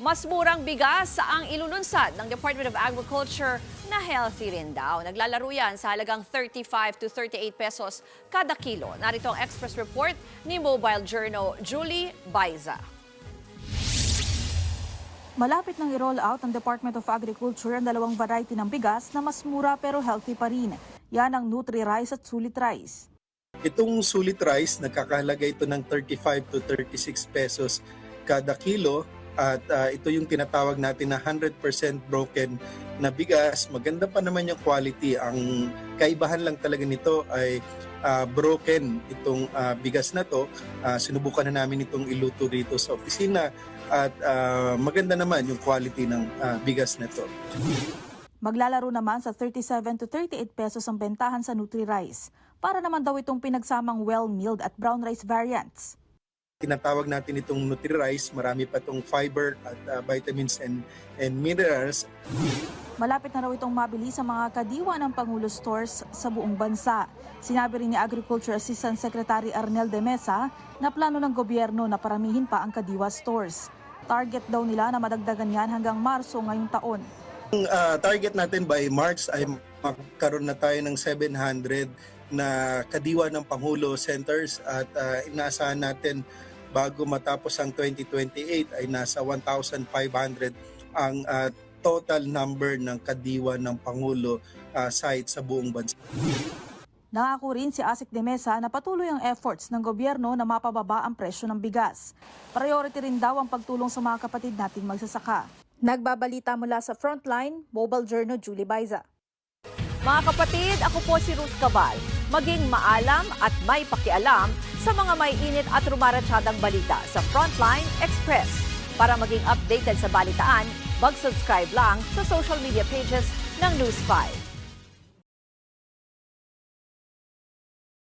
Mas murang bigas ang ilununsad ng Department of Agriculture na healthy rin daw. Naglalaro yan sa halagang 35 to 38 pesos kada kilo. Narito ang Express Report ni Mobile Journal Julie Baiza. Malapit nang i-roll out ng Department of Agriculture ang dalawang variety ng bigas na mas mura pero healthy pa rin. Yan ang Nutri-Rice at Sulit Rice. Itong Sulit Rice, nagkakahalaga ito ng 35 to 36 pesos kada kilo. At ito yung tinatawag natin na 100% broken na bigas. Maganda pa naman yung quality. Ang kaibahan lang talaga nito ay broken itong bigas na to. Sinubukan na namin itong iluto rito sa opisina at maganda naman yung quality ng bigas na to. Maglalaro naman sa 37 to 38 pesos ang bentahan sa Nutri-Rice. Para naman daw itong pinagsamang well-milled at brown rice variants. Tinatawag natin itong Nutri-Rice, marami pa itong fiber at vitamins and minerals. Malapit na raw itong mabili sa mga kadiwa ng Pangulo stores sa buong bansa. Sinabi rin ni Agriculture Assistant Secretary Arnel de Mesa na plano ng gobyerno na paramihin pa ang kadiwa stores. Target daw nila na madagdagan yan hanggang Marso ngayong taon. Ang target natin by March ay magkaroon na tayo ng 700 na kadiwa ng Pangulo centers at inaasahan natin bago matapos ang 2028 ay nasa 1,500 ang total number ng kadiwa ng Pangulo site sa buong bansa. Nangako rin si Asik de Mesa na patuloy ang efforts ng gobyerno na mapababa ang presyo ng bigas. Priority rin daw ang pagtulong sa mga kapatid nating magsasaka. Nagbabalita mula sa Frontline, Mobile Journal Julie Baiza. Mga kapatid, ako po si Ruth Cabal. Maging maalam at may pakialam sa mga may init at rumaratsyadang balita sa Frontline Express. Para maging updated sa balitaan, mag-subscribe lang sa social media pages ng News 5.